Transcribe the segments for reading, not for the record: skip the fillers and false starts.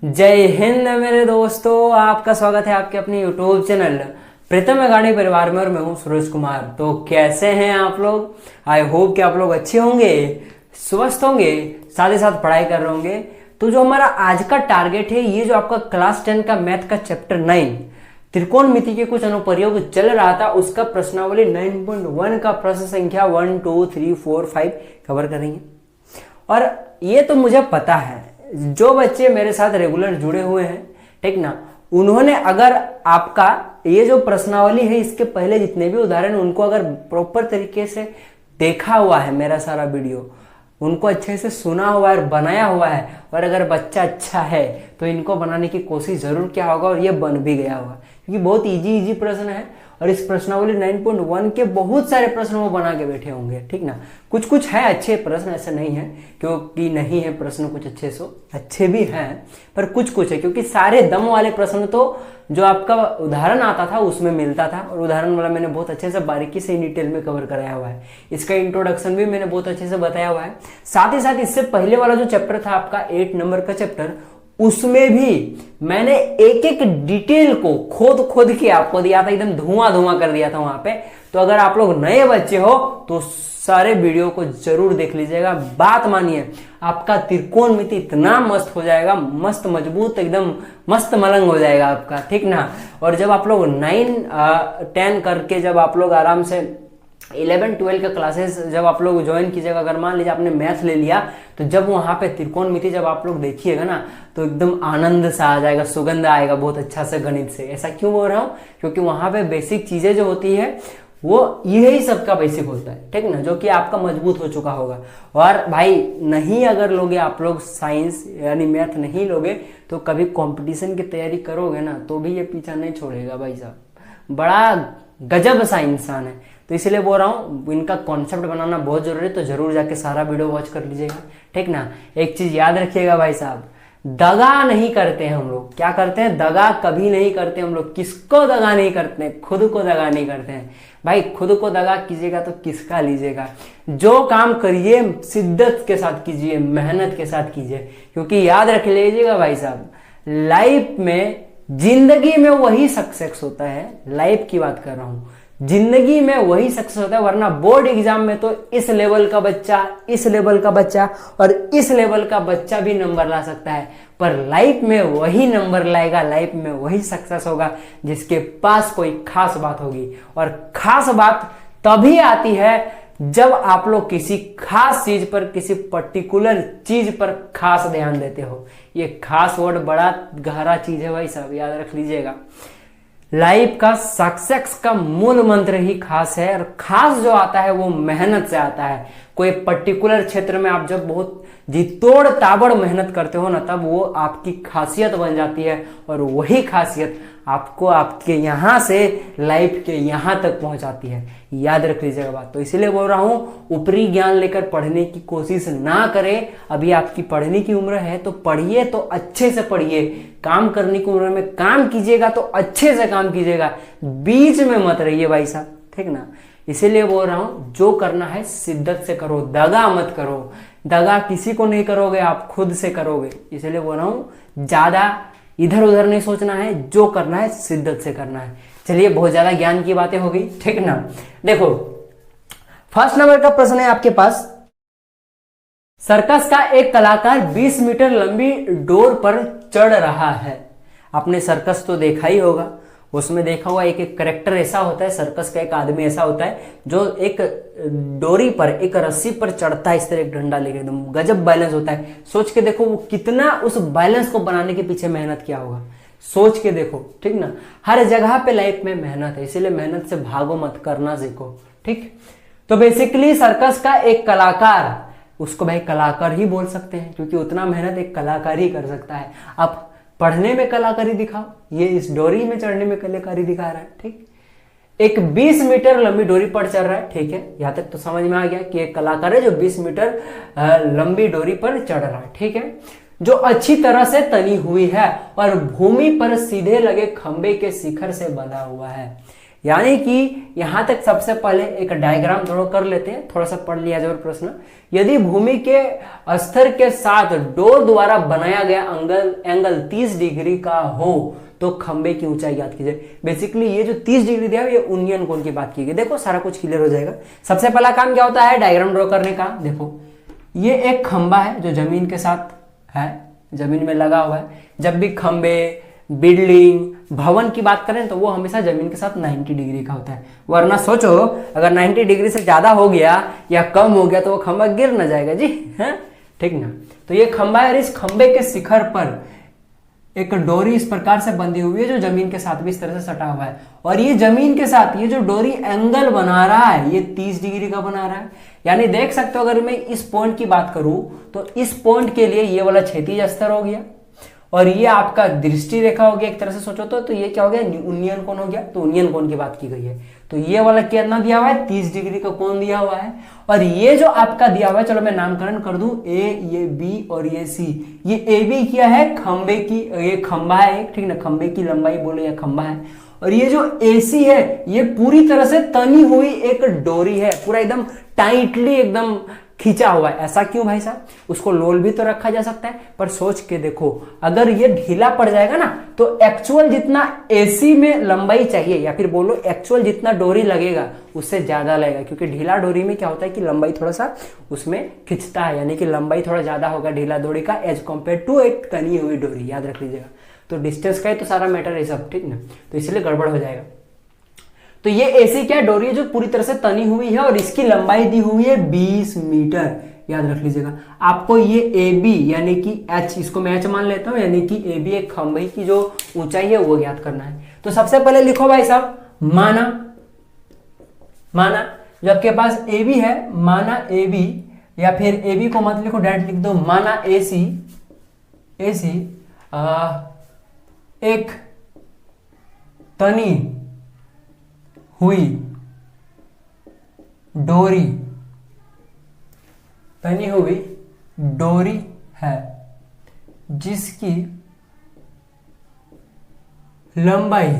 जय हिंद मेरे दोस्तों, आपका स्वागत है आपके अपने यूट्यूब चैनल प्रीतम मेघानी परिवार में। और मैं हूं सूरज कुमार। तो कैसे हैं आप लोग? आई होप कि आप लोग अच्छे होंगे, स्वस्थ होंगे, साथ ही साथ पढ़ाई कर रहे होंगे। तो जो हमारा आज का टारगेट है, ये जो आपका क्लास 10 का मैथ का चैप्टर 9 त्रिकोणमिति के कुछ अनुप्रयोग चल रहा था, उसका प्रश्नावली 9.1 का प्रश्न संख्या 1, 2, 3, 4, 5 कवर करेंगे। और ये तो मुझे पता है, जो बच्चे मेरे साथ रेगुलर जुड़े हुए हैं, ठीक ना, उन्होंने अगर आपका ये जो प्रश्नावली है, इसके पहले जितने भी उदाहरण, उनको अगर प्रॉपर तरीके से देखा हुआ है, मेरा सारा वीडियो उनको अच्छे से सुना हुआ है और बनाया हुआ है, और अगर बच्चा अच्छा है तो इनको बनाने की कोशिश जरूर किया होगा और ये बन भी गया होगा, क्योंकि बहुत इजी प्रश्न है। और इस प्रश्नावली 9.1 के बहुत सारे प्रश्न वो बना के बैठे होंगे, ठीक ना। कुछ कुछ है अच्छे प्रश्न, ऐसे नहीं है क्योंकि नहीं है प्रश्न कुछ अच्छे भी हैं, पर कुछ है, क्योंकि सारे दम वाले प्रश्न तो जो आपका उदाहरण आता था उसमें मिलता था, और उदाहरण वाला मैंने बहुत अच्छे से बारीकी से डिटेल में कवर कराया हुआ है। इसका इंट्रोडक्शन भी मैंने बहुत अच्छे से बताया हुआ है। साथ ही साथ इससे पहले वाला जो चैप्टर था आपका 8 नंबर का चैप्टर, उसमें भी मैंने एक एक डिटेल को खोद के आपको दिया था, एकदम धुआं कर दिया था वहां पे। तो अगर आप लोग नए बच्चे हो तो सारे वीडियो को जरूर देख लीजिएगा। बात मानिए, आपका त्रिकोणमिति इतना मस्त हो जाएगा, मस्त मजबूत, एकदम मस्त मलंग हो जाएगा आपका, ठीक ना। और जब आप लोग 9, 10 करके जब आप लोग आराम से 11, 12 का क्लासेस जब आप लोग ज्वाइन कीजिएगा, अगर मान लीजिए आपने मैथ ले लिया, तो जब वहां पे त्रिकोणमिति जब आप लोग देखिएगा ना, तो एकदम आनंद सा आ जाएगा, सुगंध आएगा बहुत अच्छा से गणित से। ऐसा क्यों बोल रहा हूँ? क्योंकि वहां पे बेसिक चीजें जो होती है वो यही सबका बेसिक होता है, ठीक ना, जो कि आपका मजबूत हो चुका होगा। और भाई नहीं अगर लोगे आप लोग साइंस यानी मैथ नहीं लोगे, तो कभी कंपटीशन की तैयारी करोगे ना, तो भी ये पीछा नहीं छोड़ेगा भाई साहब। बड़ा गजब सा इंसान है। तो इसलिए बोल रहा हूँ, इनका कॉन्सेप्ट बनाना बहुत जरूरी है, तो जरूर जाके सारा वीडियो वॉच कर लीजिएगा, ठीक ना। एक चीज याद रखिएगा भाई साहब, दगा नहीं करते हैं हम लोग। क्या करते हैं? दगा कभी नहीं करते हम लोग। किसको दगा नहीं करते हैं? खुद को दगा नहीं करते हैं भाई। खुद को दगा कीजिएगा तो किसका लीजिएगा? जो काम करिए शिद्दत के साथ कीजिए, मेहनत के साथ कीजिए, क्योंकि याद रख लीजिएगा भाई साहब, लाइफ में, जिंदगी में वही सक्सेस होता है। लाइफ की बात कर रहा हूं, जिंदगी में वही सक्सेस होता है। वरना बोर्ड एग्जाम में तो इस लेवल का बच्चा, इस लेवल का बच्चा और इस लेवल का बच्चा भी नंबर ला सकता है, पर लाइफ में वही नंबर लाएगा, लाइफ में वही सक्सेस होगा जिसके पास कोई खास बात होगी। और खास बात तभी आती है जब आप लोग किसी खास चीज पर, किसी पर्टिकुलर चीज पर खास ध्यान देते हो। ये खास वर्ड बड़ा गहरा चीज है भाई साहब, याद रख लीजिएगा। लाइफ का सक्सेस का मूल मंत्र ही खास है, और खास जो आता है वो मेहनत से आता है। कोई पर्टिकुलर क्षेत्र में आप जब बहुत जी तोड़ ताबड़ मेहनत करते हो ना, तब वो आपकी खासियत बन जाती है, और वही खासियत आपको आपके यहां से लाइफ के यहां तक पहुंचाती है। याद रख लीजिएगा बात। तो इसीलिए बोल रहा हूं, ऊपरी ज्ञान लेकर पढ़ने की कोशिश ना करें। अभी आपकी पढ़ने की उम्र है तो पढ़िए, तो अच्छे से पढ़िए। काम करने की उम्र में काम कीजिएगा तो अच्छे से काम कीजिएगा, बीच में मत रहिए भाई साहब, ठीक ना। इसीलिए बोल रहा हूं, जो करना है शिद्दत से करो, दगा मत करो। दगा किसी को नहीं करोगे, आप खुद से करोगे। इसलिए बोल रहा हूं, ज्यादा इधर उधर नहीं सोचना है, जो करना है शिद्दत से करना है। चलिए, बहुत ज्यादा ज्ञान की बातें हो गई, ठीक ना। देखो, फर्स्ट नंबर का प्रश्न है आपके पास। सर्कस का एक कलाकार 20 मीटर लंबी डोर पर चढ़ रहा है। आपने सर्कस तो देखा ही होगा, उसमें देखा हुआ एक कैरेक्टर ऐसा होता है, सर्कस का एक आदमी ऐसा होता है जो एक डोरी पर, एक रस्सी पर चढ़ता है, इस तरह एक डंडा लेकर, एकदम गजब बैलेंस होता है। सोच के देखो वो कितना उस बैलेंस को बनाने के पीछे मेहनत किया होगा, सोच के देखो, ठीक ना। हर जगह पे लाइफ में मेहनत है, इसीलिए मेहनत से भागो मत, करना सीखो, ठीक। तो बेसिकली सर्कस का एक कलाकार, उसको भाई कलाकार ही बोल सकते हैं, क्योंकि उतना मेहनत एक कलाकार ही कर सकता है। आप पढ़ने में कलाकारी दिखाओ, ये इस डोरी में चढ़ने में कलाकारी दिखा रहा है, ठीक। एक 20 मीटर लंबी डोरी पर चढ़ रहा है, ठीक है। यहां तक तो समझ में आ गया कि एक कलाकार है जो 20 मीटर लंबी डोरी पर चढ़ रहा है, ठीक है, जो अच्छी तरह से तनी हुई है और भूमि पर सीधे लगे खंबे के शिखर से बंधा हुआ है। यानी कि यहां तक सबसे पहले एक डायग्राम थोड़ा कर लेते हैं, थोड़ा सा पढ़ लिया जाए प्रश्न। यदि भूमि के स्तर के साथ डोर द्वारा बनाया गया एंगल 30 डिग्री का हो तो खंबे की ऊंचाई ज्ञात कीजिए। बेसिकली ये जो 30 डिग्री दिया है ये उन्नयन कोण की बात की गई। देखो सारा कुछ क्लियर हो जाएगा। सबसे पहला काम क्या होता है, डायग्राम ड्रॉ करने का। देखो ये एक खंबा है जो जमीन के साथ है, जमीन में लगा हुआ है। जब भी खंबे, बिल्डिंग, भवन की बात करें तो वो हमेशा जमीन के साथ 90 डिग्री का होता है, वरना सोचो अगर 90 डिग्री से ज्यादा हो गया या कम हो गया तो वो खंबा गिर ना जाएगा जी, है ठीक ना। तो ये खंबा है और इस खंबे के शिखर पर एक डोरी इस प्रकार से बंधी हुई है जो जमीन के साथ भी इस तरह से सटा हुआ है, और ये जमीन के साथ ये जो डोरी एंगल बना रहा है ये 30 डिग्री का बना रहा है। यानी देख सकते हो अगर मैं इस पॉइंट की बात करूं तो इस पॉइंट के लिए ये वाला क्षैतिज स्तर हो गया और ये आपका दृष्टि रेखा हो गया एक तरह से सोचो तो ये क्या हो गया, उन्नयन कोण हो गया। तो उन्नयन कोण की बात की गई है। तो ये वाला कितना दिया हुआ है, 30 डिग्री का कोण दिया हुआ है। और ये जो आपका दिया हुआ है, चलो मैं नामकरण कर दूं, ए, ये बी और ये सी। ये ए बी क्या है, खंबे की, ये खंबा है एक, ठीक ना, खंबे की लंबाई बोले या खंबा है। और ये जो एसी है ये पूरी तरह से तनी हुई एक डोरी है, पूरा एकदम टाइटली एकदम खींचा हुआ है। ऐसा क्यों भाई साहब, उसको लोल भी तो रखा जा सकता है, पर सोच के देखो अगर ये ढीला पड़ जाएगा ना तो एक्चुअल जितना एसी में लंबाई चाहिए या फिर बोलो एक्चुअल जितना डोरी लगेगा उससे ज्यादा लगेगा, क्योंकि ढीला डोरी में क्या होता है कि लंबाई थोड़ा सा उसमें खिंचता है, यानी कि लंबाई थोड़ा ज्यादा होगा ढीला डोरी का एज कम्पेयर टू एक तनी हुई डोरी, याद रख लीजिएगा। तो डिस्टेंस का ही तो सारा मैटर है सब, ठीक ना, तो इसलिए गड़बड़ हो जाएगा। तो ये ऐसी क्या डोरी है जो पूरी तरह से तनी हुई है और इसकी लंबाई दी हुई है 20 मीटर, याद रख लीजिएगा। आपको ये ए बी यानी कि एच, इसको मैं एच मान लेता हूं, यानी कि ए बी एक खंभे की जो ऊंचाई है वो ज्ञात करना है। तो सबसे पहले लिखो भाई साहब, माना जो आपके पास ए बी है, माना ए बी, या फिर ए बी को मत लिखो डायरेक्ट लिख दो, माना ए सी एक तनी हुई डोरी है जिसकी लंबाई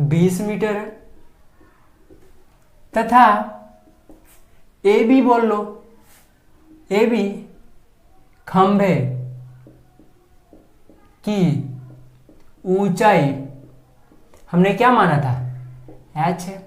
20 मीटर है तथा ए बी बोल लो, ए बी खंभे की ऊंचाई हमने क्या माना था, एच है।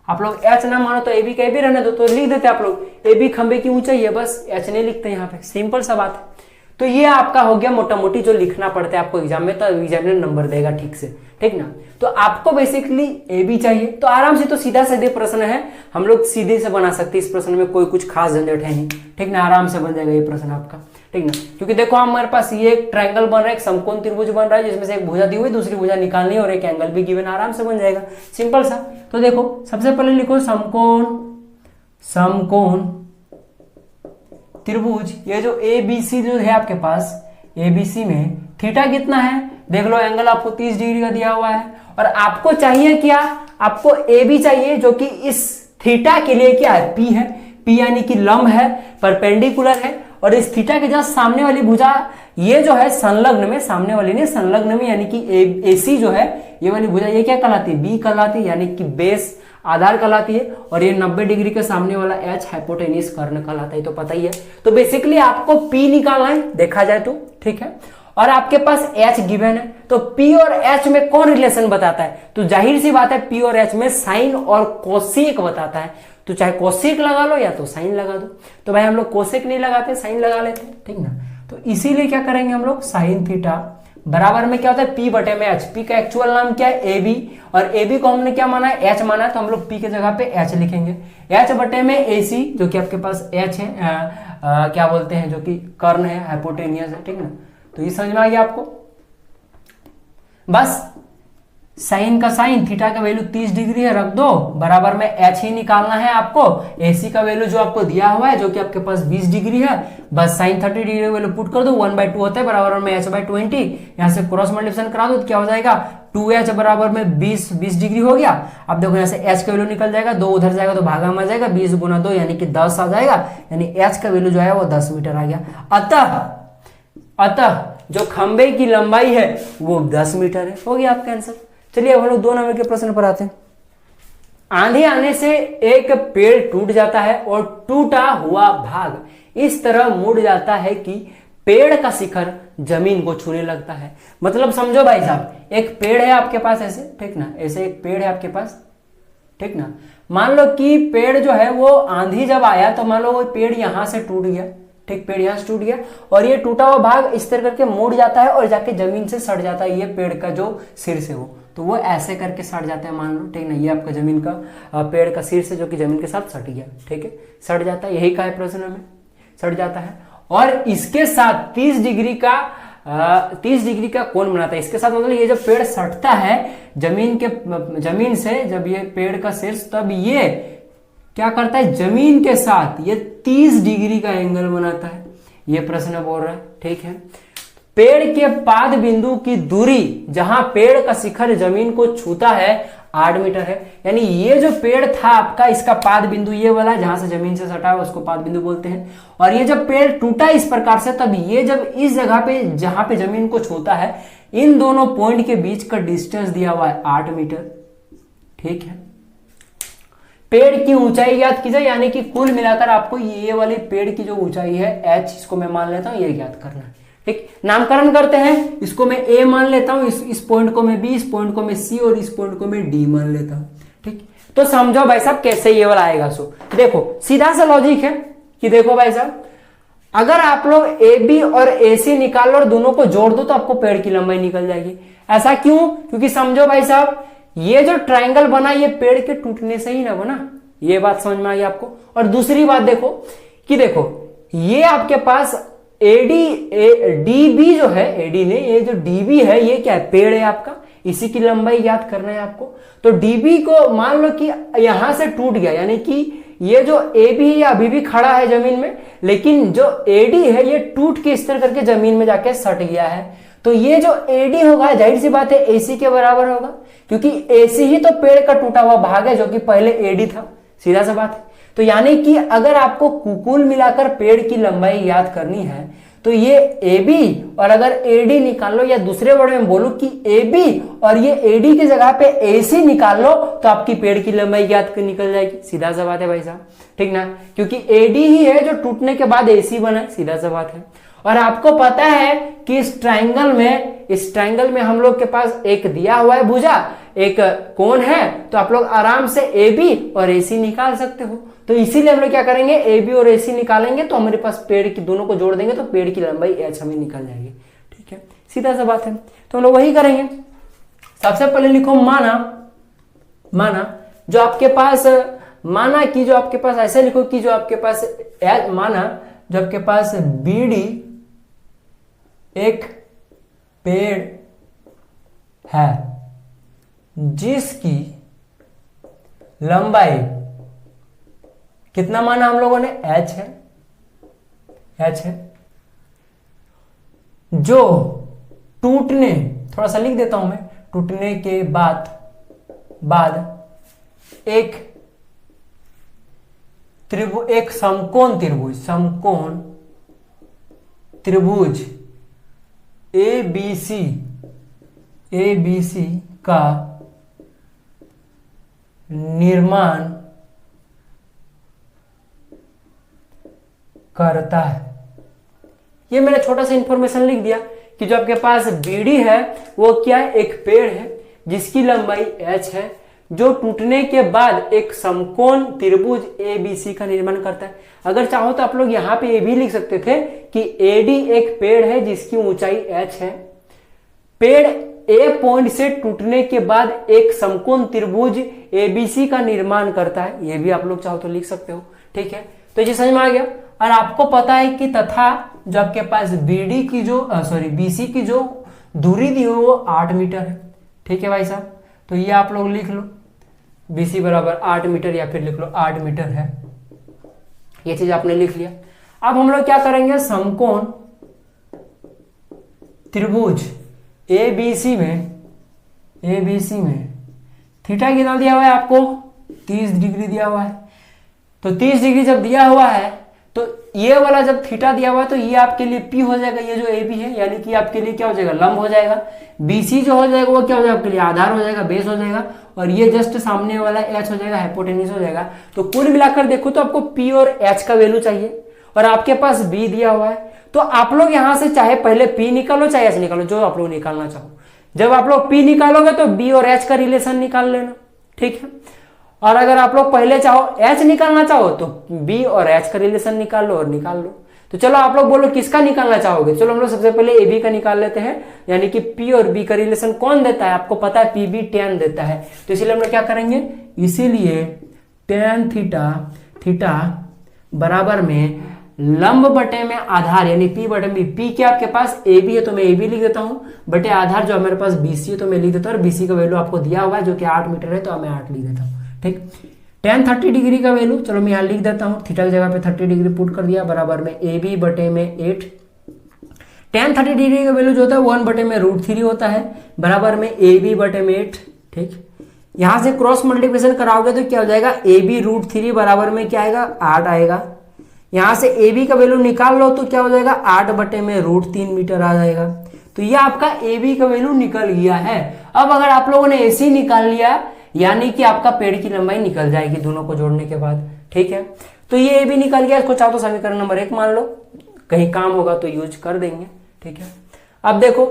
आप लोग एच ना मानो तो ए बी का ए बी रहने दो, तो लिख देते आप लोग ए बी खंबे की ऊंचाई है, बस एच नहीं लिखते यहाँ पे, सिंपल सा बात है। तो ये आपका हो गया मोटा मोटी जो लिखना पड़ता है आपको एग्जाम में, तो एग्जामिनर नंबर देगा ठीक से, ठीक ना। तो आपको बेसिकली ए बी चाहिए, तो आराम से तो सीधा सीधे प्रश्न है, हम लोग सीधे से बना सकते हैं, इस प्रश्न में कोई कुछ खास झंझट है नहीं, ठीक ना, आराम से बन जाएगा ये प्रश्न आपका, ठीक ना। क्योंकि देखो हमारे पास ये एक ट्रायंगल बन रहा है, एक समकोण त्रिभुज बन रहा है जिसमें से एक भुजा दी हुई दूसरी भुजा निकालनी है और एक एंगल भी गिवन, आराम से बन जाएगा, सिंपल सा। तो देखो सबसे पहले लिखो समकोण त्रिभुज, ये जो ए बी सी जो है आपके पास, ए बी सी में थीटा कितना है, देख लो एंगल आपको 30 डिग्री का दिया हुआ है, और आपको चाहिए क्या, आपको ए बी चाहिए जो कि इस थीटा के लिए क्या है, पी है, पी यानी कि लंब है, परपेंडिकुलर है, और इस थीटा के जस्ट सामने वाली भुजा ये जो है संलग्न में, सामने वाली नहीं संलग्न में, यानी कि ए सी जो है ये वाली भुजा ये क्या कहलाती है, बी कहलाती है, यानी कि बेस आधार कहलाती है, और ये 90 डिग्री के सामने वाला एच हाइपोटेन्यूस कर्ण कहलाता है, तो पता ही है। तो बेसिकली आपको पी निकालना है देखा जाए तो, ठीक है, और आपके पास एच गिवन है, तो पी और एच में कौन रिलेशन बताता है, तो जाहिर सी बात है पी और एच में साइन और कोसेक बताता है, तो चाहे कोसेक लगा लो या तो साइन लगा दो। तो भाई हम लोग कोसेक नहीं लगाते, साइन लगा लेते हैं, ठीक ना। तो इसीलिए क्या करेंगे हम लोग, साइन थीटा बराबर में क्या होता है, पी बटे में एच। पी का एक्चुअल नाम क्या है, ए बी, और ए बी को हमने क्या माना है, एच माना है, तो हम लोग पी के जगह पे एच लिखेंगे, एच बटे में ए सी जो कि आपके पास एच है, क्या बोलते हैं, जो कि कर्ण है, हाइपोटेनियस है, ठीक ना। तो ये समझ में आ गया आपको, बस साइन का साइन, थीटा का वैल्यू 30 डिग्री है, रख दो, बराबर में एच ही निकालना है आपको, एसी का वैल्यू जो आपको दिया हुआ है जो कि आपके पास 20 डिग्री है, बस साइन 30 डिग्री वैल्यू पुट कर दो, 1/2 होता है, बराबर में h/20, यहां से क्रॉस मल्टीप्लिकेशन करा दो तो क्या हो जाएगा, 2h बराबर में 20 डिग्री हो गया। अब देखो यहाँ से h का वैल्यू निकल जाएगा, 2 उधर जाएगा तो भागा में आ जाएगा, 20 गुना 2 यानी कि 10 आ जाएगा, यानी h का वैल्यू जो है वो 10 मीटर आ गया। अतः जो खंबे की लंबाई है वो 10 मीटर है, हो गया आपका आंसर। चलिए अब हम लोग 2 नंबर के प्रश्न पर आते हैं। आंधी आने से एक पेड़ टूट जाता है और टूटा हुआ भाग इस तरह मुड़ जाता है कि पेड़ का शिखर जमीन को छूने लगता है। मतलब समझो भाई साहब, एक पेड़ है आपके पास ऐसे, ठीक ना, ऐसे एक पेड़ है आपके पास, ठीक ना। मान लो कि पेड़ जो है वो आंधी जब आया तो मान लो वो पेड़ यहां से टूट गया, ठीक, पेड़ यहां से टूट गया और ये टूटा हुआ भाग इस तरह करके मुड़ जाता है और जाके जमीन से सट जाता है, ये पेड़ का जो सिर से हो, तो वो ऐसे करके सट जाता है मान लो, ठीक ना। ये आपका जमीन का पेड़ का सिर से जो कि जमीन के साथ सट गया, ठीक है, सट जाता है, यही कहा है प्रश्न में, सट जाता है। और इसके साथ 30 डिग्री का कोण बनाता है। इसके साथ मतलब ये जब पेड़ सटता है जमीन से, जब ये पेड़ का शीर्ष, तब ये क्या करता है, जमीन के साथ ये 30 डिग्री का एंगल बनाता है, ये प्रश्न बोल रहा है, ठीक है। पेड़ के पाद बिंदु की दूरी जहां पेड़ का शिखर जमीन को छूता है 8 मीटर है। यानी ये जो पेड़ था आपका, इसका पाद बिंदु ये वाला जहां से जमीन से सटा है उसको पाद बिंदु बोलते हैं। और ये जब पेड़ टूटा इस प्रकार से, तब ये जब इस जगह पे जहां पे जमीन को छूता है, इन दोनों पॉइंट के बीच का डिस्टेंस दिया हुआ है 8 मीटर, ठीक है। पेड़ की ऊंचाई ज्ञात की जाए, यानी कि कुल मिलाकर आपको ये वाली पेड़ की जो ऊंचाई है h, इसको मैं मान लेता हूं, ये ज्ञात करना है, ठीक। नामकरण करते हैं, इसको मैं a मान लेता हूं, इस पॉइंट को मैं b, इस पॉइंट को मैं c और इस पॉइंट को मैं d मान लेता हूं, ठीक। तो समझो भाई साहब कैसे ये वाला आएगा। सो देखो सीधा सा लॉजिक है कि देखो भाई साहब, अगर आप लोग AB और AC निकाल लो और दोनों को जोड़ दो तो आपको पेड़ की लंबाई निकल जाएगी। ऐसा क्यों? क्योंकि समझो भाई साहब, ये जो ट्रायंगल बना ये पेड़ के टूटने से ही ना बना, ये बात समझ में आई आपको। और दूसरी बात देखो कि देखो ये आपके पास DB जो है, AD ने, ये जो DB है ये क्या है, पेड़ है आपका, इसी की लंबाई याद करना है आपको। तो DB को मान लो कि यहां से टूट गया, यानी कि ये जो AB है अभी भी खड़ा है जमीन में, लेकिन जो AD है ये टूट के इस तरह करके जमीन में जाके सट गया है। तो ये जो AD होगा जाहिर सी बात है AC के बराबर होगा, क्योंकि AC ही तो पेड़ का टूटा हुआ भाग है जो कि पहले AD था, सीधा सा बात है। तो यानी कि अगर आपको कुल मिलाकर पेड़ की लंबाई याद करनी है तो ये AB और अगर AD निकाल लो, या दूसरे वर्ड में बोलूं कि AB और ये AD की जगह पे AC निकाल लो तो आपकी पेड़ की लंबाई याद कर निकल जाएगी, सीधा सा बात है भाई साहब, ठीक ना। क्योंकि AD ही है जो टूटने के बाद AC बना है, सीधा सा बात है। और आपको पता है कि इस ट्रायंगल में हम लोग के पास एक दिया हुआ है भुजा, एक कोण है, तो आप लोग आराम से AB और AC निकाल सकते हो। तो इसीलिए हम लोग क्या करेंगे, AB और AC निकालेंगे तो हमारे पास पेड़ की दोनों को जोड़ देंगे तो पेड़ की लंबाई h हमें निकल जाएगी, ठीक है, सीधा सा बात है। तो हम लोग वही करेंगे। सबसे पहले लिखो माना जो आपके पास, माना कि जो आपके पास, ऐसे लिखो कि जो आपके पास माना जो आपके पास BD एक पेड़ है जिसकी लंबाई कितना माना हम लोगों ने, h है, जो टूटने, थोड़ा सा लिख देता हूं मैं, टूटने के बाद एक समकोण त्रिभुज ABC का निर्माण करता है। ये मैंने छोटा सा इंफॉर्मेशन लिख दिया कि जो आपके पास BD है वो क्या है, एक पेड़ है जिसकी लंबाई h है, जो टूटने के बाद एक समकोण त्रिभुज ABC का निर्माण करता है। अगर चाहो तो आप लोग यहाँ पे ये भी लिख सकते थे कि AD एक पेड़ है जिसकी ऊंचाई h है, पेड़ A पॉइंट से टूटने के बाद एक समकोण त्रिभुज ABC का निर्माण करता है, ये भी आप लोग चाहो तो लिख सकते हो, ठीक है। तो ये समझ में आ गया। और आपको पता है कि तथा जो आपके पास BC की जो दूरी दी हो वो 8 मीटर है, ठीक है भाई साहब। तो ये आप लोग लिख लो, BC बराबर 8 मीटर, या फिर लिख लो 8 मीटर है, ये चीज आपने लिख लिया। अब हम लोग क्या करेंगे, समकोण त्रिभुज ABC में थीटा कितना दिया हुआ है आपको, 30 डिग्री दिया हुआ है। तो 30 डिग्री जब दिया हुआ है तो ये वाला जब थीटा दिया हुआ है तो ये आपके लिए पी हो जाएगा, ये जो ए बी है, यानी कि आपके लिए क्या हो जाएगा, लंब हो जाएगा। बीसी जो हो जाएगा वो क्या हो जाएगा आपके लिए, आधार हो जाएगा, बेस हो जाएगा। और ये जस्ट सामने वाला एच हो जाएगा, हाइपोटेन्यूज हो जाएगा। तो कुल मिलाकर देखो तो आपको पी और एच का वैल्यू चाहिए और आपके पास बी दिया हुआ है। तो आप लोग यहां से चाहे पहले पी निकालो चाहे एच निकालो, जो आप लोग निकालना चाहो। जब आप लोग पी निकालोगे तो बी और एच का रिलेशन निकाल लेना, ठीक है। और अगर आप लोग पहले चाहो एच निकालना चाहो तो बी और एच का रिलेशन निकाल लो और निकाल लो। तो चलो आप लोग बोलो किसका निकालना चाहोगे। चलो हम लोग सबसे पहले ए बी का निकाल लेते हैं, यानी कि पी और बी का रिलेशन कौन देता है, आपको पता है पी बी tan देता है। तो इसीलिए हम लोग क्या करेंगे, इसीलिए tan थीटा थीटा बराबर में लंब बटे में आधार, यानी पी बटे बी। पी क्या आपके पास ए बी है तो मैं ए बी लिख देता हूं, बटे आधार जो हमारे पास बीसी है तो मैं लिख देता हूं। और बीसी का वैल्यू आपको दिया हुआ है जो कि 8 मीटर है, तो मैं 8 लिख देता हूं, ठीक। tan 30 डिग्री का वैल्यू चलो मैं यहाँ लिख देता हूँ, थीटा की जगह पे 30 डिग्री पुट कर दिया, बराबर में ए बी बटे में 8। tan 30 डिग्री का वैल्यू जो होता है 1 बटे में √3 होता है, बराबर में ए बी बटे में 8, ठीक। यहां से क्रॉस मल्टीप्लिकेशन कराओगे तो क्या हो जाएगा, ए बी √3 बराबर में क्या आएगा, 8 आएगा। यहां से ए बी का वैल्यू निकाल लो तो क्या हो जाएगा, 8 बटे में √3 मीटर आ जाएगा। तो ये आपका ए बी का वैल्यू निकल गया है। अब अगर आप लोगों ने एसी निकाल लिया, यानी कि आपका पेड़ की लंबाई निकल जाएगी दोनों को जोड़ने के बाद, ठीक है। तो ये ए बी निकल गया, इसको चाहो तो समीकरण नंबर 1 मान लो, कहीं काम होगा तो यूज कर देंगे, ठीक है। अब देखो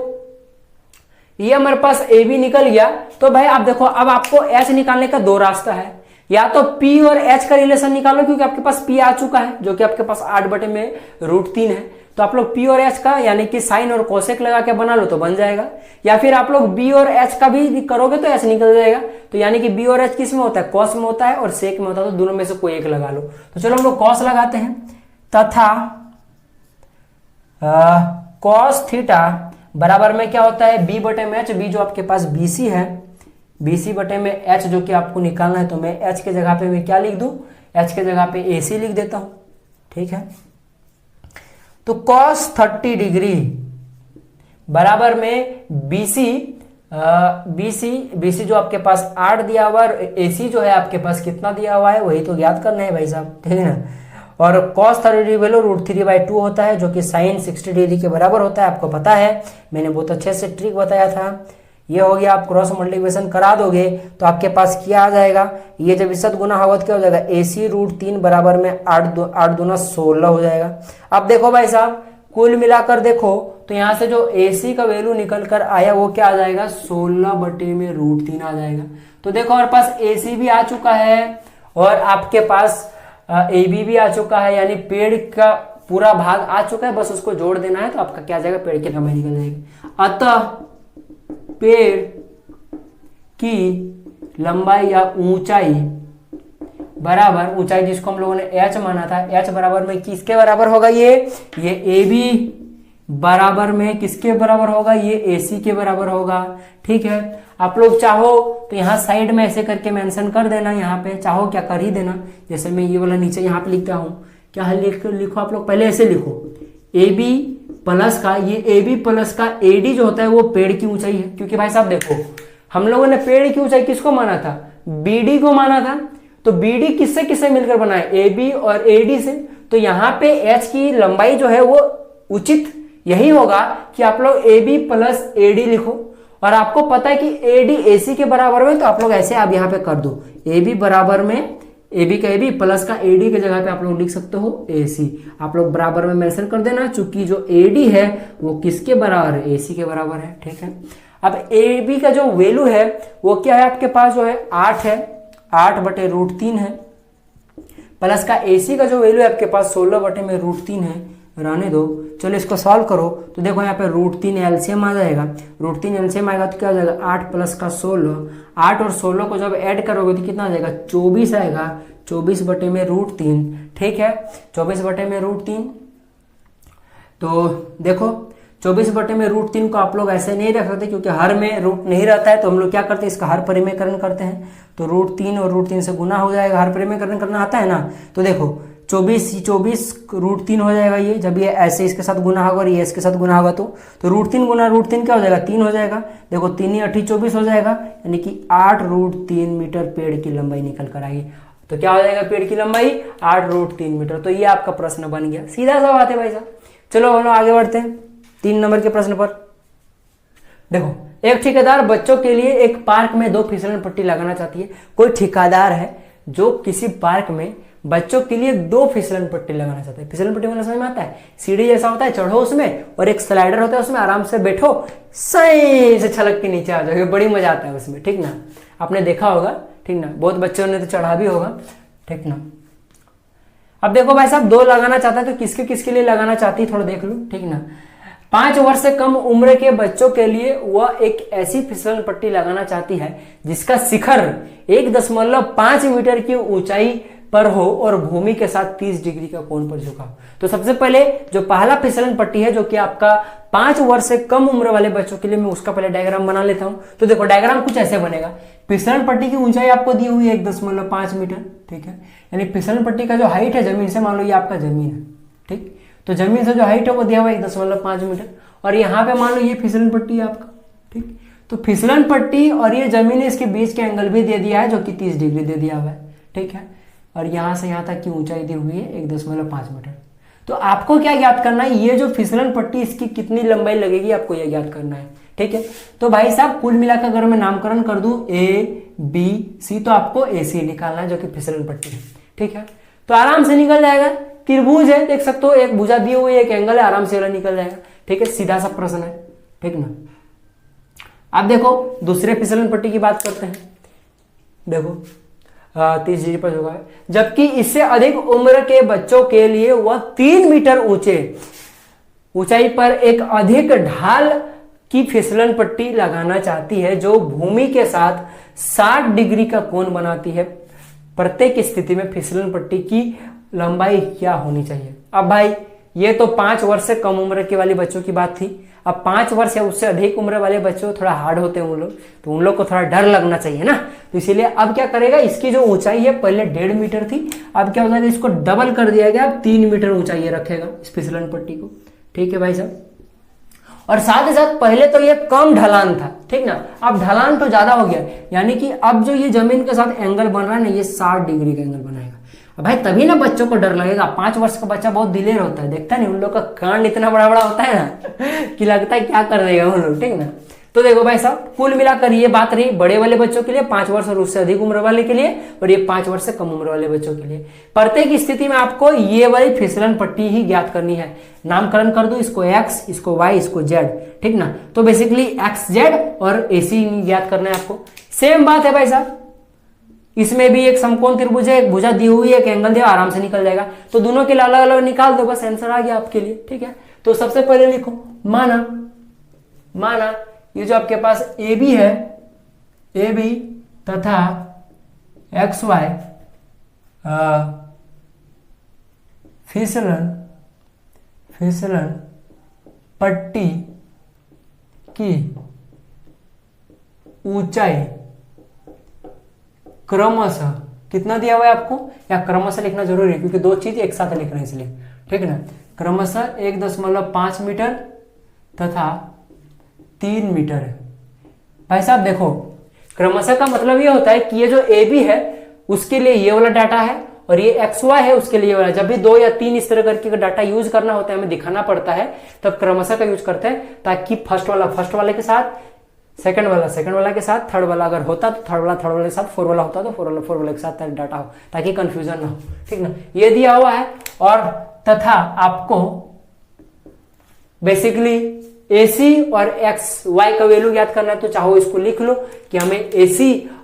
ये हमारे पास ए बी निकल गया, तो भाई आप देखो अब आपको एच निकालने का 2 रास्ता है। या तो पी और एच का रिलेशन निकालो, क्योंकि आपके पास पी आ चुका है जो कि आपके पास 8 बटे में √3 है। तो आप लोग पी और एच का यानी कि साइन और कोसेक लगा के बना लो तो बन जाएगा। या फिर आप लोग बी और एच का भी करोगे तो एच निकल जाएगा। तो यानी कि बी और एच किस में होता है, कॉस में होता है और सेक में होता है, तो दोनों में से कोई एक लगा लो। तो चलो हम लोग कॉस लगाते हैं, तथा कॉस थीटा बराबर में क्या होता है, बी बटे में एच। बी जो आपके पास बीसी है, बीसी बटे में एच जो कि आपको निकालना है, तो मैं एच के जगह पे मैं क्या लिख दूं, एच के जगह पे एसी लिख देता हूं, ठीक है। तो cos 30 डिग्री बराबर में बीसी बीसी जो आपके पास 8 दिया हुआ है, एसी जो है आपके पास कितना दिया हुआ है वही तो ज्ञात करना है भाई साहब, ठीक है ना। और cos 30 डिग्री वैल्यू √3/2 होता है, जो कि sin 60 डिग्री के बराबर होता है। आपको पता है, मैंने बहुत अच्छे से ट्रिक बताया था। ये हो गया, आप क्रॉस मल्टीप्लिकेशन करा दोगे तो आपके पास क्या आ जाएगा, ये जब इससे गुना होगा तो क्या हो जाएगा, AC √3 बराबर में 8 दूना 16 हो जाएगा। अब देखो भाई साहब कुल मिलाकर देखो तो यहाँ से जो AC का वैल्यू निकल कर आया वो क्या आ जाएगा, 16 बटे में √3 आ जाएगा। तो देखो हमारे पास AC भी आ चुका है और आपके पास AB भी आ चुका है, यानी पेड़ का पूरा भाग आ चुका है, बस उसको जोड़ देना है तो आपका क्या आ जाएगा, पेड़ की लंबाई निकल जाएगी। अतः पेड़ की लंबाई या ऊंचाई बराबर, ऊंचाई जिसको हम लोगों ने h माना था, h बराबर में किसके बराबर होगा, ये ए बी बराबर में किसके बराबर होगा, ये AC के बराबर होगा, ठीक है। आप लोग चाहो तो यहाँ साइड में ऐसे करके मेंशन कर देना, यहाँ पे चाहो क्या कर ही देना। जैसे मैं ये वाला नीचे यहाँ पे लिखता हूँ, क्या है लिखो आप लोग, पहले ऐसे लिखो AB प्लस का, ये AB प्लस का AD जो होता है वो पेड़ की ऊंचाई है। क्योंकि भाई साहब देखो हम लोगों ने पेड़ की ऊंचाई किसको माना था, BD को माना था। तो BD किससे किससे मिलकर बना है, AB और AD से। तो यहाँ पे H की लंबाई जो है वो उचित यही होगा कि आप लोग AB प्लस AD लिखो। और आपको पता है कि AD AC के बराबर में, तो आप लोग ऐसे आप यहाँ पे कर दो, AB बराबर में AB का AB प्लस का AD के जगह पे आप लोग लिख सकते हो AC। आप लोग बराबर में मेंशन कर देना, चूंकि जो AD है वो किसके बराबर है, AC के बराबर है, ठीक है। अब AB का जो वैल्यू है वो क्या है आपके पास, जो है 8 है, 8 बटे √3 है, प्लस का AC का जो वैल्यू है आपके पास 16 बटे में √3 है, रहने दो। चलो इसको सॉल्व करो तो देखो यहाँ पे √3 एलसीएम आ जाएगा, √3 एलसीएम आएगा तो क्या हो जाएगा, 8 प्लस का 16, 8 और 16 को जब ऐड करोगे तो कितना आ जाएगा, 24 आएगा, 24 बटे में √3, ठीक है, 24 बटे में √3। तो देखो 24 बटे में √3 को आप लोग ऐसे नहीं रख सकते, क्योंकि हर में रूट नहीं रहता है, तो हम लोग क्या करते हैं, इसका हर परिमेयकरण करते हैं। तो √3 और √3 से गुना हो जाएगा, हर परिमेयकरण करना आता है ना। तो देखो 24 √3 हो जाएगा, ये जब ये ऐसे इसके साथ गुना होगा और ये इसके साथ गुना होगा तो √3 गुना √3 क्या हो जाएगा, 3 हो जाएगा। देखो 3 × 8 = 24 हो जाएगा, यानी कि 8 √3 मीटर पेड़ की लंबाई निकल कर आएगी। तो क्या हो जाएगा पेड़ की लंबाई 8√3 मीटर। तो ये आपका प्रश्न बन गया, सीधा सा बात है भाई साहब। चलो हम लोग आगे बढ़ते हैं 3 नंबर के प्रश्न पर। देखो, एक ठेकेदार बच्चों के लिए एक पार्क में 2 फिसलन पट्टी लगाना चाहती है। कोई ठेकेदार है जो किसी पार्क में बच्चों के लिए 2 फिसलन पट्टी लगाना चाहता है। फिसलन पट्टी मतलब समझ में आता है, सीढ़ी जैसा होता है, चढ़ो उसमें और एक स्लाइडर होता है, उसमें आराम से बैठो, सही से छलक के नीचे आ जाओगे, बड़ी मजा आता है उसमें, ठीक ना। आपने देखा होगा, ठीक ना, बहुत बच्चों ने तो चढ़ा भी होगा, ठीक ना। अब देखो भाई साहब, 2 लगाना चाहता है तो किसके किसके लिए लगाना चाहती है थोड़ा देख लो, ठीक ना। 5 वर्ष से कम उम्र के बच्चों के लिए वह एक ऐसी फिसलन पट्टी लगाना चाहती है जिसका शिखर 1.5 मीटर की ऊंचाई पर हो और भूमि के साथ 30 डिग्री का कोण पर झुका हो। तो सबसे पहले जो पहला फिसलन पट्टी है, जो कि आपका 5 वर्ष से कम उम्र वाले बच्चों के लिए, मैं उसका पहले डायग्राम बना लेता हूं। तो देखो, डायग्राम कुछ ऐसे बनेगा। फिसलन पट्टी की ऊंचाई आपको दी हुई है 1.5 मीटर, ठीक है। यानी फिसलन पट्टी का जो हाइट है जमीन से, मान लो ये आपका जमीन है, ठीक। तो जमीन से जो हाइट है वो दिया हुआ है 1.5 मीटर, और यहाँ पे मान लो ये फिसलन पट्टी है आपका, ठीक। तो फिसलन पट्टी और ये जमीन, इसके बीच के एंगल भी दे दिया है जो कि 30 डिग्री दे दिया हुआ है, ठीक है। और यहां से यहां तक की ऊंचाई दी हुई है 1.5 मीटर। तो आपको क्या ज्ञात करना है, ये जो फिसलन पट्टी इसकी कितनी लंबाई लगेगी, आपको यह ज्ञात करना है, ठीक है। तो भाई साहब, कुल मिलाकर अगर मैं नामकरण कर दूं ABC, तो आपको AC निकालना है जो कि फिसलन पट्टी है, ठीक है। तो आराम से निकल जाएगा। त्रिभुज है, देख सकते हो, एक भुजा दी हुई है, एक एंगल है, आराम से वाला निकल जाएगा, ठीक है। सीधा सा प्रश्न है, ठीक ना। अब देखो, दूसरे फिसलन पट्टी की बात करते हैं। देखो 30 डिग्री पर होगा, जबकि इससे अधिक उम्र के बच्चों के लिए वह 3 मीटर ऊंचाई पर एक अधिक ढाल की फिसलन पट्टी लगाना चाहती है जो भूमि के साथ 60 डिग्री का कोण बनाती है। प्रत्येक स्थिति में फिसलन पट्टी की लंबाई क्या होनी चाहिए। अब भाई, ये तो 5 वर्ष से कम उम्र के वाले बच्चों की बात थी। अब 5 वर्ष या उससे अधिक उम्र वाले बच्चों थोड़ा हार्ड होते हैं उन लोग, तो उन लोग को थोड़ा डर लगना चाहिए ना। तो इसीलिए अब क्या करेगा, इसकी जो ऊंचाई है पहले 1.5 मीटर थी, अब क्या हो जाएगा, इसको डबल कर दिया गया, अब 3 मीटर ऊंचाई रखेगा इस फिसलन पट्टी को, ठीक है भाई साहब। और साथ ही साथ पहले तो ये कम ढलान था, ठीक ना, अब ढलान तो ज्यादा हो गया, यानी कि अब जो ये जमीन के साथ एंगल बन रहा है ना, ये 60 डिग्री का एंगल बनाएगा। भाई तभी ना बच्चों को डर लगेगा। 5 वर्ष का बच्चा बहुत दिलेर होता है, देखता नहीं, उन लोग का कांड इतना बड़ा बड़ा होता है ना कि लगता है क्या कर देगा उन लोग, ठीक ना। तो देखो भाई साहब, कुल मिलाकर ये बात रही बड़े वाले बच्चों के लिए, 5 वर्ष और उससे अधिक उम्र वाले के लिए, और ये 5 वर्ष से कम उम्र वाले बच्चों के लिए। प्रत्येक स्थिति में आपको ये वाली फिसलन पट्टी ही ज्ञात करनी है। नामकरण कर दो, इसको X, इसको Y, इसको Z, ठीक ना। तो बेसिकली XZ और AC ज्ञात करना है आपको। सेम बात है भाई साहब, इसमें भी एक समकोण त्रिभुज है, एक भुजा दी हुई है, एक एंगल दिया, आराम से निकल जाएगा। तो दोनों के अलग अलग निकाल दो, बस आंसर आ गया आपके लिए, ठीक है। तो सबसे पहले लिखो, माना ये जो आपके पास AB है, AB तथा XY फिसलन पट्टी की ऊंचाई क्रमशः कितना दिया हुआ है आपको, या क्रमशः लिखना जरूरी है क्योंकि 2 चीज एक साथ लिख रहे हैं इसलिए, ठीक है ना। क्रमशः 1.5 मीटर तथा 3 मीटर है। भाई साहब देखो, क्रमशः का मतलब ये होता है कि ये जो AB है उसके लिए ये वाला डाटा है, और ये XY है उसके लिए वाला। जब भी 2 या 3 इस तरह करके का डाटा यूज करना होता है, हमें दिखाना पड़ता है, तब क्रमशः का यूज करते हैं, ताकि फर्स्ट वाले के साथ, सेकंड वाला के साथ, थर्ड वाला अगर होता तो थर्ड वाले के साथ, फोर वाला होता तो फोर वाले के साथ डाटा हो, ताकि कंफ्यूजन ना हो, ठीक ना। ये दिया हुआ है। और तथा आपको बेसिकली AC और XY का वैल्यू याद करना है, तो चाहो इसको लिख लो कि हमें AC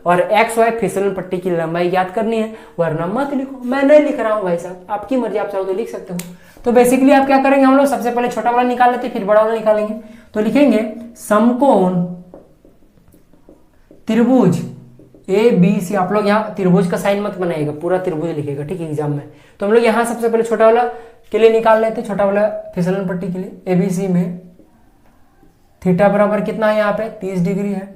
और XY फिसलन पट्टी की लंबाई याद करनी है, वरना मत लिखो। मैं नहीं लिख रहा हूं भाई साहब, आपकी मर्जी, आप चाहो तो लिख सकते हो। तो बेसिकली आप क्या करेंगे, हम लोग सबसे पहले छोटा वाला निकाल लेते, फिर बड़ा वाला निकालेंगे। तो लिखेंगे समकोण त्रिभुज ABC। आप लोग यहाँ त्रिभुज का साइन मत बनाइएगा, पूरा त्रिभुज लिखेगा, ठीक है, एग्जाम में। तो हम लोग यहाँ सबसे पहले छोटा वाला के लिए निकाल लेते, छोटा वाला फिसलन पट्टी के लिए। ABC में थीटा बराबर कितना है, यहाँ पे 30 डिग्री है।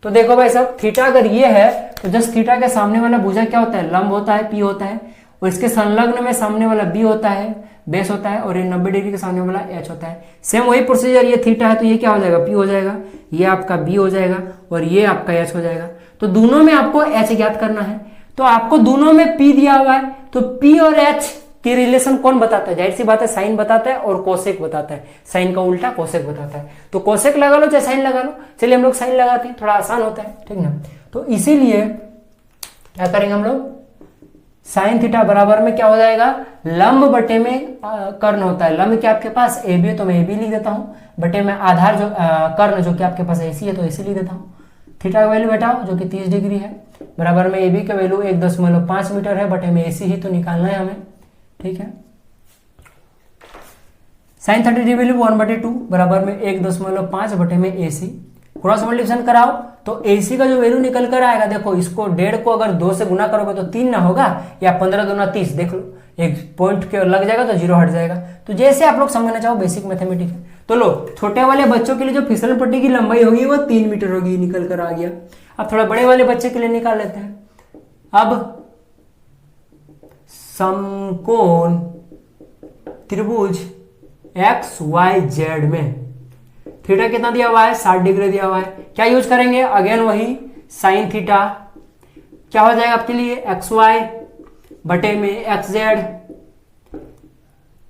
तो देखो भाई साहब, थीटा अगर ये है तो जस्ट थीटा के सामने वाला भुजा क्या होता है, लंब होता है, P होता है, और इसके संलग्न में सामने वाला B होता है, बेस होता है, और ये 90 डिग्री के सामने वाला H होता है। सेम वही प्रोसीजर, ये थीटा है तो ये क्या हो जाएगा, P हो जाएगा, ये आपका B हो जाएगा, और ये आपका H हो जाएगा। तो दोनों में आपको H ज्ञात करना है। तो आपको दोनों में P दिया हुआ है, तो P और H की रिलेशन कौन बताता है? जाहिर सी बात है साइन बताता है और कोसेक बताता है। साइन का उल्टा कोसेक बताता है। तो कोसेक लगा लो चाहे साइन लगा लो। चलिए हम लोग साइन लगाते हैं, थोड़ा आसान होता है, ठीक ना। तो इसीलिए क्या करेंगे हम लोग, साइन थीटा बराबर में क्या हो जाएगा, लंब बटे में कर्ण होता है। लंब क्या आपके पास ए बी है तो मैं ए बी लिख देता हूँ, बटे में आधार जो कर्ण जो कि आपके पास एसी है तो एसी लिख देता हूँ। थीटा का वैल्यू बैठाओ जो कि 30 डिग्री है, बराबर में ए बी का वैल्यू 1.5 मीटर है, बटे में एसी ही तो निकालना है हमें, ठीक है। साइन 30 डिग्री वैल्यू 1/2 बराबर में 1.5 बटे में एसी। क्रॉस मल्टीप्लिकेशन कराओ तो एसी का जो वैल्यू निकल कर आएगा, देखो इसको 1.5 को अगर 2 से गुना करोगे तो 3 ना होगा, या 15 दूना 30, देख लो एक पॉइंट के लग जाएगा तो 0 हट जाएगा। तो जैसे आप लोग समझना चाहो, बेसिक मैथमेटिक्स है। तो लो, छोटे वाले बच्चों के लिए जो फिसलन पट्टी की लंबाई होगी वो 3 मीटर होगी, निकल कर आ गया। अब थोड़ा बड़े वाले बच्चे के लिए निकाल लेते हैं। अब समकोण त्रिभुज XYZ में थीटा कितना दिया हुआ है, 60 डिग्री दिया हुआ है। क्या यूज करेंगे, अगेन वही साइन थीटा, क्या हो जाएगा आपके लिए XY बटे में XZ।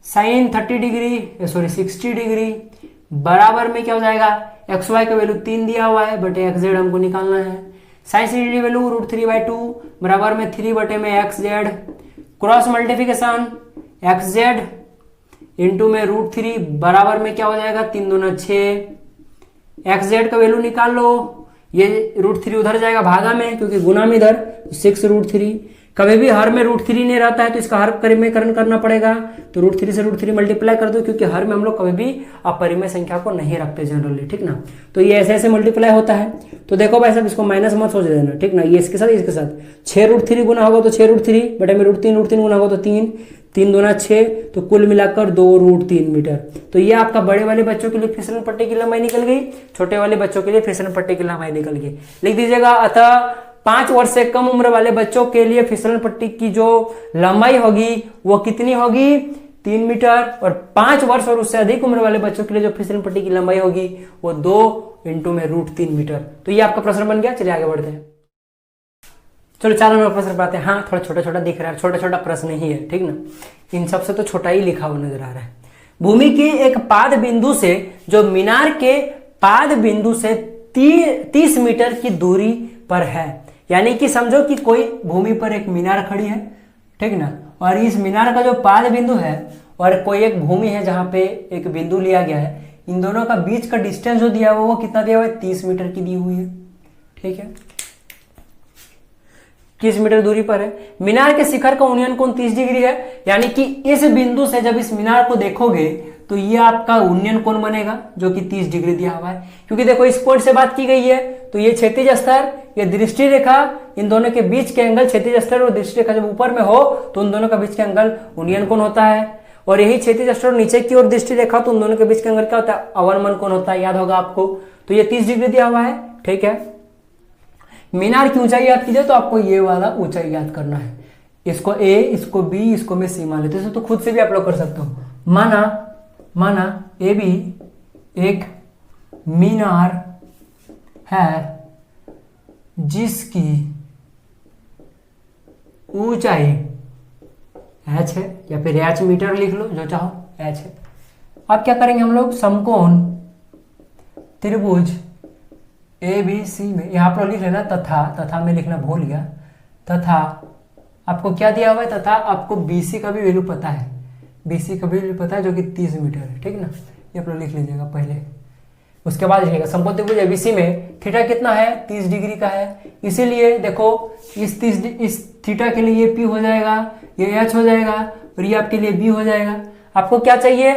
Sine 30 degree sorry 60 degree बराबर में क्या हो जाएगा, XY का वैल्यू 3 दिया हुआ है, बटे XZ हमको निकालना है। साइन 60 डिग्री वैल्यू √3/2 बराबर में 3 बटे में XZ। Cross multiplication XZ into में √3 बराबर में क्या हो जाएगा, 3 दूना 6। XZ का वैल्यू निकाल लो, ये √3 उधर जाएगा भागा में क्योंकि गुना में इधर 6√3। कभी भी हर में √3 नहीं रहता है तो इसका हर परिमेयकरण करना पड़ेगा, तो √3 से √3 मल्टीप्लाई कर दो, क्योंकि हर में हम लोग कभी भी अपरिमेय संख्या को नहीं रखते जनरली, ठीक ना। तो ये ऐसे ऐसे मल्टीप्लाई होता है। तो देखो भाई साहब, इसको माइनस मत सोच देना, ठीक ना। ये इसके साथ 6√3 गुना होगा तो 6√3 बटे में √3 गुना होगा तो 3 दूना 6, तो कुल मिलाकर 2√3 मीटर। तो ये आपका बड़े वाले बच्चों के लिए फिसलन पट्टी की लंबाई निकल गई, छोटे वाले बच्चों के लिए फिसलन पट्टी की लंबाई निकल गई। लिख दीजिएगा, अतः 5 वर्ष से कम उम्र वाले बच्चों के लिए फिसलन पट्टी की जो लंबाई होगी वो कितनी होगी, 3 मीटर। और 5 वर्ष और उससे अधिक उम्र वाले बच्चों के लिए जो फिसलन पट्टी की लंबाई होगी वो 2 इंटू में √3 मीटर। तो ये आपका प्रश्न बन गया। चलिए आगे बढ़ते हैं। चलो 4 नंबर प्रश्न पाते हैं। हाँ, थोड़ा छोटा छोटा दिख रहा है, छोटा छोटा प्रश्न ही है, ठीक ना। इन सबसे तो छोटा ही लिखा हुआ नजर आ रहा है। भूमि के एक पाद बिंदु से जो मीनार के पाद बिंदु से 30 मीटर की दूरी पर है, यानी कि समझो कि कोई भूमि पर एक मीनार खड़ी है, ठीक ना, और इस मीनार का जो पाद बिंदु है और कोई एक भूमि है जहां पे एक बिंदु लिया गया है, इन दोनों का बीच का डिस्टेंस जो दिया हुआ वो कितना दिया हुआ है, 30 मीटर की दी हुई है, ठीक है। 30 मीटर दूरी पर है। मीनार के शिखर का उन्नयन कोण 30 डिग्री है, यानी कि इस बिंदु से जब इस मीनार को देखोगे तो ये आपका उन्नयन कोण बनेगा जो कि 30 डिग्री दिया हुआ है। क्योंकि देखो इस पॉइंट से बात की गई है तो ये क्षैतिज स्तर, ये दृष्टि रेखा, इन दोनों के बीच के एंगल, क्षैतिज स्तर और दृष्टि रेखा जब ऊपर में हो तो उन दोनों के बीच के एंगल उन्नयन कोण होता है। और यही क्षैतिज स्तर और नीचे की ओर दृष्टि रेखा तो उन दोनों के बीच के एंगल क्या होता है, अवनमन कोण होता है, याद होगा आपको। तो ये 30 डिग्री दिया हुआ है, ठीक है। मीनार की ऊंचाई याद कीजिए तो आपको ये वाला ऊंचाई याद करना है। इसको ए, इसको बी, इसको मैं सी मान लेते हैं, तो खुद से भी आप लोग कर सकते हो। माना ए बी एक मीनार है जिसकी ऊंचाई h है, या फिर h मीटर लिख लो जो चाहो, h है। अब क्या करेंगे हम लोग, समकोण त्रिभुज ABC में, यहाँ पर लिख लेना तथा में लिखना भूल गया, तथा आपको क्या दिया हुआ है, तथा आपको BC का भी वैल्यू पता है, BC का भी वैल्यू पता है जो कि 30 मीटर है, ठीक ना। ये आप लोग लिख लीजिएगा पहले, उसके बाद लिखिएगा समकोण त्रिभुज ABC में थीटा कितना है, 30 डिग्री का है। इसीलिए देखो इस थीटा के लिए ये P हो जाएगा, ये H हो जाएगा और ये आपके लिए B हो जाएगा। आपको क्या चाहिए,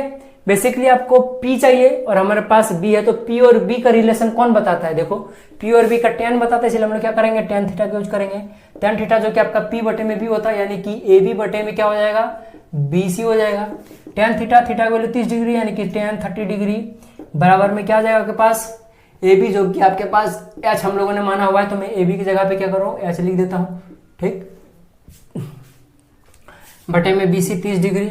बेसिकली आपको P चाहिए और हमारे पास B है, तो P और B का रिलेशन कौन बताता है, देखो P और B का tan बताता है, इसलिए हम लोग क्या करेंगे, tan थीटा का यूज करेंगे। tan थीटा जो कि आपका P बटे में B होता है, यानी कि AB बटे में क्या हो जाएगा, BC हो जाएगा। tan थीटा का वैल्यू 30 डिग्री यानी कि tan 30 डिग्री बराबर में क्या आ जाएगा आपके पास, AB जो कि आपके पास H हम लोगों ने माना हुआ है, तो मैं AB की जगह पे क्या कर रहा हूँ, H लिख देता हूँ, ठीक, बटे में BC 30 degree.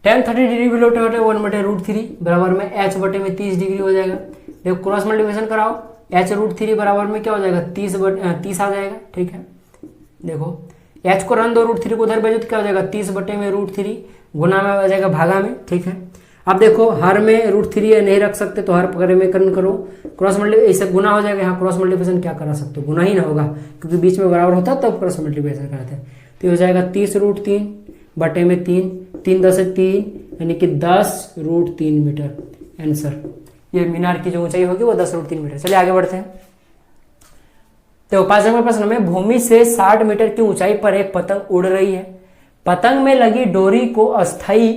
tan 30 degree below 1/√3 बराबर में H बटे में 30 डिग्री हो जाएगा। देखो क्रॉस मल्टीप्लिकेशन कराओ, H √3 बराबर में क्या हो जाएगा, 30 आ जाएगा, ठीक है। देखो h को रन दो √3 को उधर भेजो तो क्या हो जाएगा 30/√3 गुना में आ जाएगा भागा में, ठीक है। अब देखो हर में √3 नहीं रख सकते तो हर परिमेयकरण करो, क्रॉस मल्टीप्लिकेशन ऐसे गुना हो जाएगा, यहाँ क्रॉस मल्टीप्लिकेशन क्या करा सकते हो, गुना ही ना होगा क्योंकि बीच में बराबर होता है तब क्रॉस मल्टीप्लिकेशन करते हैं। तो ये हो जाएगा 30√3/3, 3 10 3 यानी कि 10√3 मीटर आंसर। ये मीनार की जो ऊंचाई होगी वो 10√3 मीटर। चलिए आगे बढ़ते हैं। तो 5 नंबर प्रश्न में भूमि से 60 मीटर की ऊंचाई पर एक पतंग उड़ रही है। पतंग में लगी डोरी को अस्थायी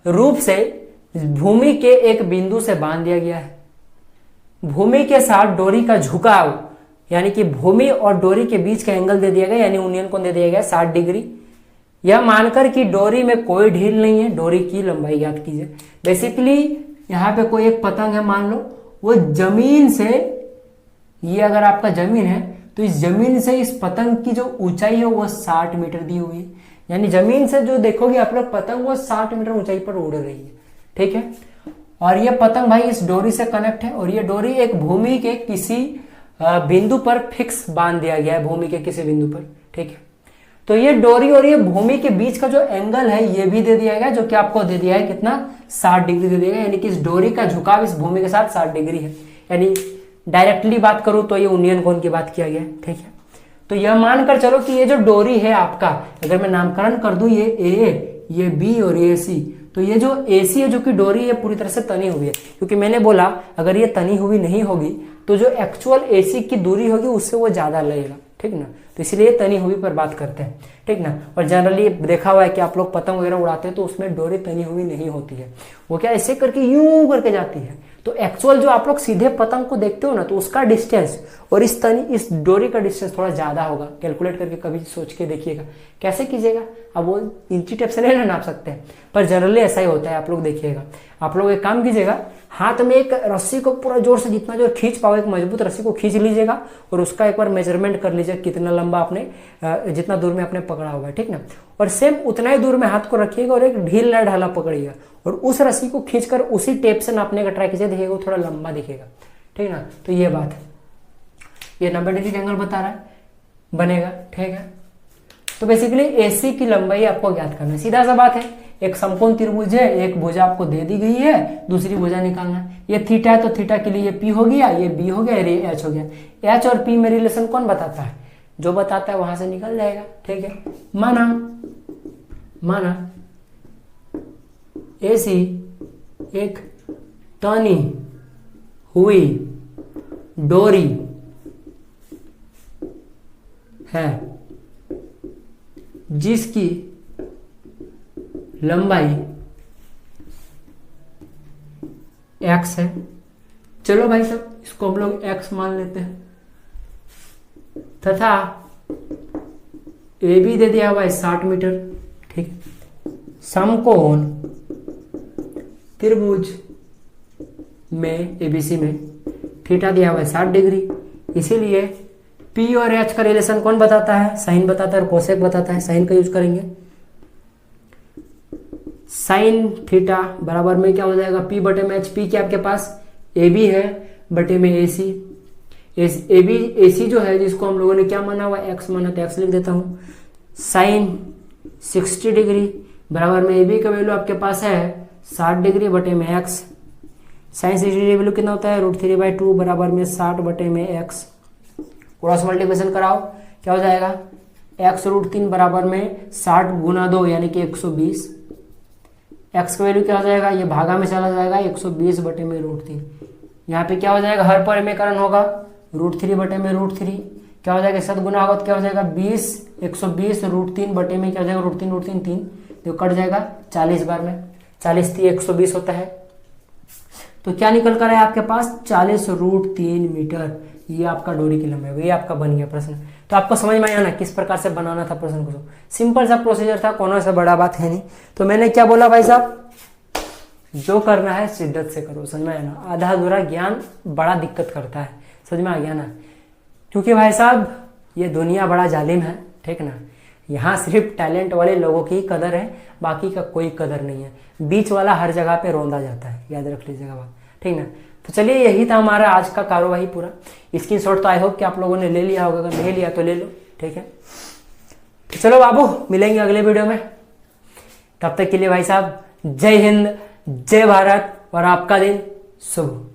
रूप से भूमि के एक बिंदु से बांध दिया गया है। भूमि के साथ डोरी का झुकाव यानी कि भूमि और डोरी के बीच का एंगल दे दिया गया, यानी यूनियन कोण दे दिया गया 60 डिग्री। यह मानकर कि डोरी में कोई ढील नहीं है, डोरी की लंबाई ज्ञात कीजिए। बेसिकली यहाँ पे कोई एक पतंग है, मान लो वो जमीन से, ये अगर आपका जमीन है तो इस जमीन से इस पतंग की जो ऊंचाई है वो 60 मीटर दी हुई है, यानी जमीन से जो देखोगे आप लोग पतंग वो 60 मीटर ऊंचाई पर उड़ रही है, ठीक है। और ये पतंग भाई इस डोरी से कनेक्ट है और ये डोरी एक भूमि के किसी बिंदु पर फिक्स बांध दिया गया है, भूमि के किसी बिंदु पर, ठीक है। तो ये डोरी और ये भूमि के बीच का जो एंगल है ये भी दे दिया गया, जो कि आपको दे दिया है कितना 60 डिग्री दे दिया गया, यानी कि इस डोरी का झुकाव इस भूमि के साथ 60 डिग्री है। यानी डायरेक्टली बात करूं तो ये यूनियन कोण की बात किया गया है, ठीक है। तो यह मानकर चलो कि ये जो डोरी है आपका, अगर मैं नामकरण कर दूं ये ए, ये बी और ये सी, तो ये जो AC है जो कि डोरी है पूरी तरह से तनी हुई है, क्योंकि मैंने बोला अगर ये तनी हुई नहीं होगी तो जो एक्चुअल AC की दूरी होगी उससे वो ज्यादा लगेगा, ठीक ना। तो इसलिए तनी हुई पर बात करते हैं, ठीक ना। और जनरली देखा हुआ है कि आप लोग पतंग वगैरह उड़ाते हैं तो उसमें डोरी तनी हुई नहीं होती है, वो क्या ऐसे करके यूं करके जाती है। तो एक्चुअल जो आप लोग सीधे पतंग को देखते हो ना तो उसका डिस्टेंस और इस डोरी का डिस्टेंस थोड़ा ज्यादा होगा। कैलकुलेट करके कभी सोच के देखिएगा, कैसे कीजिएगा, अब वो इंची टेप से नहीं नाप सकते हैं पर जनरली ऐसा ही होता है। आप लोग देखिएगा, आप लोग एक काम कीजिएगा, हाथ में एक रस्सी को पूरा जोर से जितना जोर खींच पाओ एक मजबूत रस्सी को खींच लीजिएगा और उसका एक बार मेजरमेंट कर लीजिएगा कितना लंबा आपने जितना दूर में आपने पकड़ा हुआ है, ठीक ना। और सेम उतना ही दूर में हाथ को रखिएगा और एक ढील न ढाला पकड़िएगा और उस रस्सी को खींचकर उसी टेप से नापने का ट्राई कीजिए, देखिएगा वो थोड़ा लंबा दिखेगा, ठीक ना। तो ये बात है, ये 90 डिग्री एंगल बता रहा है, बनेगा, ठीक है। तो बेसिकली AC की लंबाई आपको ज्ञात करना है, सीधा सा बात है। एक समकोण त्रिभुज है, एक भुजा आपको दे दी गई है, दूसरी भुजा निकालना है। ये थीटा है तो थीटा के लिए ये P हो गया, ये B हो गया, ये H हो गया। H और P में रिलेशन कौन बताता है, जो बताता है वहां से निकल जाएगा, ठीक है। माना AC एक तनी हुई डोरी है जिसकी लंबाई x है। चलो भाई साहब इसको हम लोग x मान लेते हैं, तथा AB दे दिया हुआ है 60 मीटर, ठीक है। समकोण त्रिभुज में ABC में थीटा दिया हुआ है 60 डिग्री, इसीलिए P और H का रिलेशन कौन बताता है, साइन बताता है और कोसेक बताता है। साइन का यूज करेंगे, साइन थीटा बराबर में क्या हो जाएगा P बटे में H। P क्या आपके पास AB है बटे में AC, AC जो है जिसको हम लोगों ने क्या माना हुआ x माना, तो x लिख देता हूं। साइन 60 डिग्री बराबर में AB का वैल्यू आपके पास है 60 डिग्री बटे में x। साइन 60 डिग्री वैल्यू कितना होता है √3/2 बराबर में 60 बटे में x। क्रॉस मल्टीप्लिकेशन कराओ, क्या हो जाएगा x √3 बराबर में 60 गुना 2 यानी कि 120। x का वैल्यू क्या हो जाएगा, ये भागा में चला जाएगा 120 बटे में √3। यहाँ पे क्या हो जाएगा, हर परिमेयकरण होगा √3 बटे में √3, क्या हो जाएगा साथ गुना होगा तो क्या हो जाएगा 120 √3 बटे में क्या हो जाएगा √3 3, तो कट जाएगा 40 बार में, 40 3 120 होता है। तो क्या निकल कर है आपके पास 40 √3 मीटर, ये आपका डोरी की लंबाई, ये आपका बन गया प्रश्न। तो आपको समझ में आया ना किस प्रकार से बनाना था प्रश्न को। सिंपल सा प्रोसीजर था, कोनो से बड़ा बात है नहीं। तो मैंने क्या बोला भाई साहब, जो करना है शिद्दत से करो, समझ में आया ना। आधा अधूरा ज्ञान बड़ा दिक्कत करता है, समझ में आ गया ना। क्योंकि भाई साहब ये दुनिया बड़ा जालिम है, ठीक ना। यहाँ सिर्फ टैलेंट वाले लोगों की कदर है, बाकी का कोई कदर नहीं है। बीच वाला हर जगह पे रौंदा जाता है, याद रख लीजिएगा बात, ठीक ना। तो चलिए यही था हमारा आज का कार्यवाही पूरा। स्क्रीनशॉट तो आई होप कि आप लोगों ने ले लिया होगा, अगर नहीं लिया तो ले लो, ठीक है, तो चलो बाबू मिलेंगे अगले वीडियो में। तब तक के लिए भाई साहब जय हिंद, जय भारत और आपका दिन शुभ।